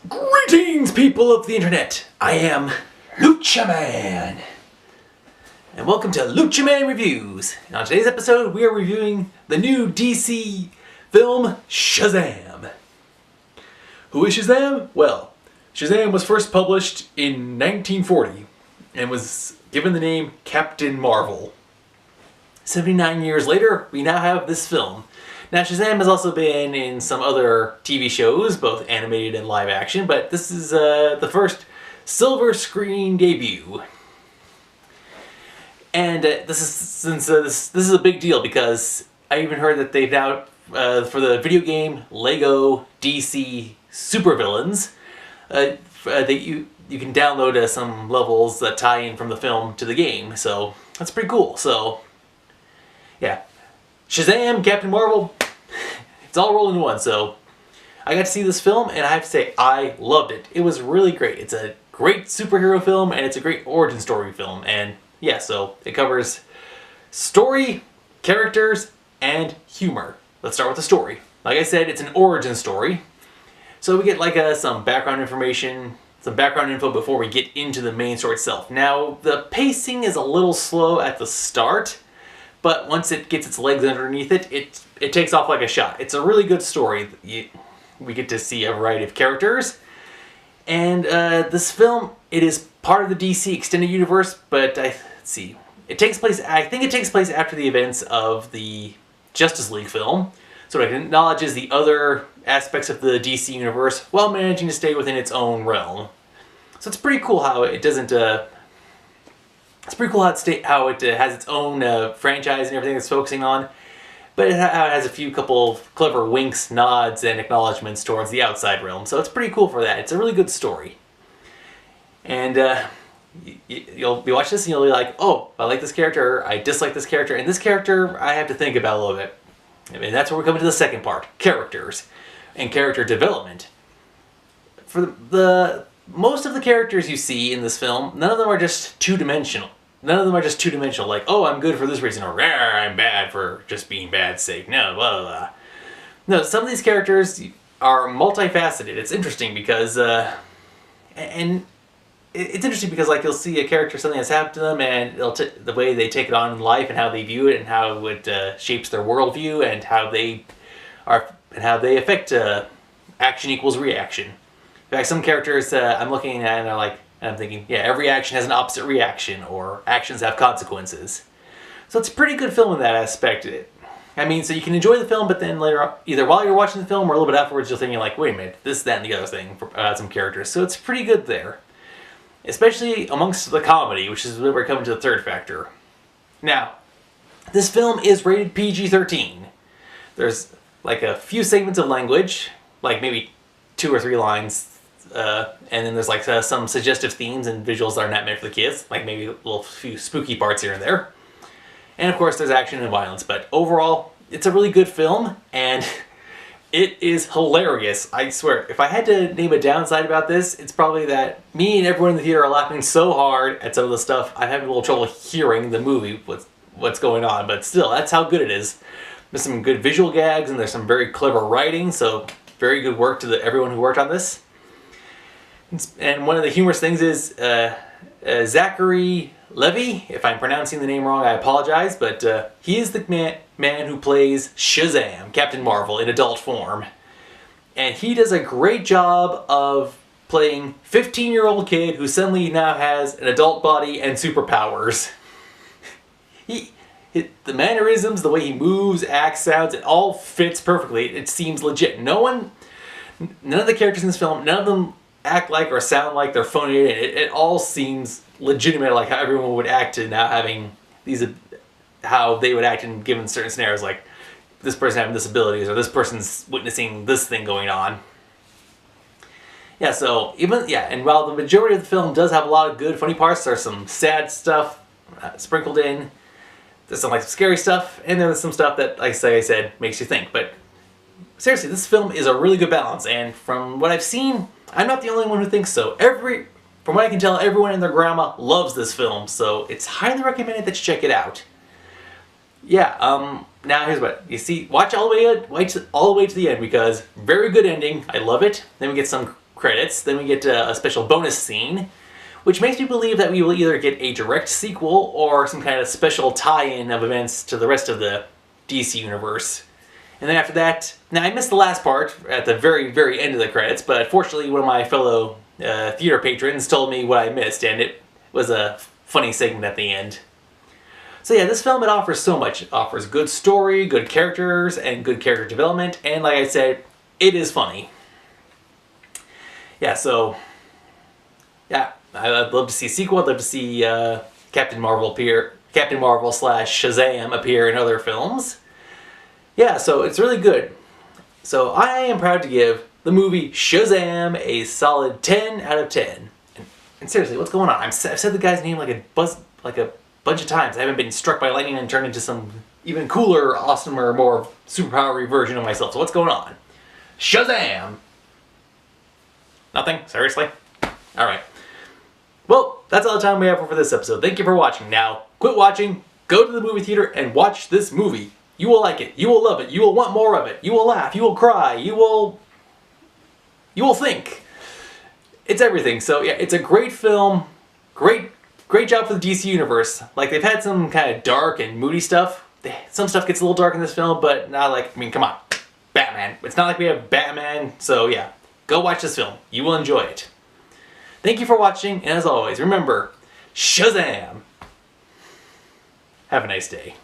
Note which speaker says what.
Speaker 1: Greetings, people of the internet! I am LUCHA MAN! And welcome to LUCHA MAN Reviews! And on today's episode, we are reviewing the new DC film, SHAZAM! Who is SHAZAM? Well, SHAZAM was first published in 1940 and was given the name Captain Marvel. 79 years later, we now have this film. Now, SHAZAM has also been in some other TV shows, both animated and live action, but this is the first silver screen debut. And this is a big deal because I even heard that they've now, for the video game Lego DC Supervillains, you can download some levels that tie in from the film to the game, so that's pretty cool. So, yeah. SHAZAM, Captain Marvel, it's all rolled into one. So I got to see this film and I have to say I loved it. It was really great. It's a great superhero film and it's a great origin story film. And yeah, so it covers story, characters, and humor. Let's start with the story. Like I said, it's an origin story. So we get like some background information, some background info before we get into the main story itself. Now, the pacing is a little slow at the start, but once it gets its legs underneath it, it takes off like a shot. It's a really good story. We get to see a variety of characters. And this film, it is part of the DC Extended Universe, but let's see. I think it takes place after the events of the Justice League film. So it acknowledges the other aspects of the DC Universe while managing to stay within its own realm. So it's pretty cool how it doesn't... It's pretty cool how it has its own franchise and everything it's focusing on, but it has a couple of clever winks, nods, and acknowledgments towards the outside realm, so it's pretty cool for that. It's a really good story. And you'll be watching this and you'll be like, oh, I like this character, I dislike this character, and this character I have to think about a little bit. And that's where we're coming to the second part, characters and character development. For the most of the characters you see in this film, none of them are just two-dimensional. None of them are just two-dimensional, like, oh, I'm good for this reason, or I'm bad for just being bad's sake. No, blah, blah, blah. No, some of these characters are multifaceted. It's interesting because, and it's interesting because, like, you'll see a character, something that's happened to them, and the way they take it on in life, and how they view it, and how it shapes their worldview, and how they affect action equals reaction. In fact, some characters I'm looking at and I'm thinking, yeah, every action has an opposite reaction, or actions have consequences. So it's a pretty good film in that aspect. I mean, so you can enjoy the film, but then later, either while you're watching the film or a little bit afterwards, you're thinking like, wait a minute, this, that, and the other thing for some characters. So it's pretty good there. Especially amongst the comedy, which is where we're coming to the third factor. Now, this film is rated PG-13. There's like a few segments of language, like maybe 2 or 3 lines, and then there's like some suggestive themes and visuals that are not meant for the kids, like maybe a little few spooky parts here and there. And of course there's action and violence, but overall it's a really good film and it is hilarious. I swear, if I had to name a downside about this, it's probably that me and everyone in the theater are laughing so hard at some of the stuff I'm having a little trouble hearing the movie, what's going on, but still, that's how good it is. There's some good visual gags and there's some very clever writing, so very good work to everyone who worked on this. And one of the humorous things is Zachary Levi, if I'm pronouncing the name wrong, I apologize, but he is the man who plays SHAZAM, Captain Marvel, in adult form. And he does a great job of playing 15-year-old kid who suddenly now has an adult body and superpowers. The mannerisms, the way he moves, acts, sounds, it all fits perfectly. It seems legit. None of the characters in this film, none of them act like or sound like they're phoning it in. It all seems legitimate, like how everyone would act in now having these, how they would act in given certain scenarios, like this person having disabilities or this person's witnessing this thing going on. Yeah, so and while the majority of the film does have a lot of good, funny parts, there's some sad stuff sprinkled in. There's some scary stuff, and then there's some stuff that, like I said, makes you think. But seriously, this film is a really good balance, and from what I've seen, I'm not the only one who thinks so. From what I can tell, everyone and their grandma loves this film, so it's highly recommended that you check it out. Yeah, now here's what you see. Watch all the way to the end because very good ending. I love it. Then we get some credits, then we get a special bonus scene, which makes me believe that we will either get a direct sequel or some kind of special tie-in of events to the rest of the DC universe. And then after that, now I missed the last part at the very, very end of the credits, but fortunately one of my fellow theater patrons told me what I missed, and it was a funny segment at the end. So yeah, this film, it offers so much. It offers good story, good characters, and good character development, and like I said, it is funny. Yeah, so, yeah, I'd love to see a sequel. I'd love to see Captain Marvel / Shazam appear in other films. Yeah, so it's really good. So I am proud to give the movie Shazam a solid 10 out of 10. And seriously, what's going on? I've said the guy's name like a bunch of times. I haven't been struck by lightning and turned into some even cooler, awesomer, more superpowery version of myself. So what's going on? Shazam! Nothing? Seriously? Alright. Well, that's all the time we have for this episode. Thank you for watching. Now, quit watching, go to the movie theater, and watch this movie. You will like it. You will love it. You will want more of it. You will laugh. You will cry. You will think. It's everything. So yeah, it's a great film. Great job for the DC universe. Like, they've had some kind of dark and moody stuff. Some stuff gets a little dark in this film, but not like, I mean, come on. Batman. It's not like we have Batman. So yeah, go watch this film. You will enjoy it. Thank you for watching, and as always, remember, Shazam! Have a nice day.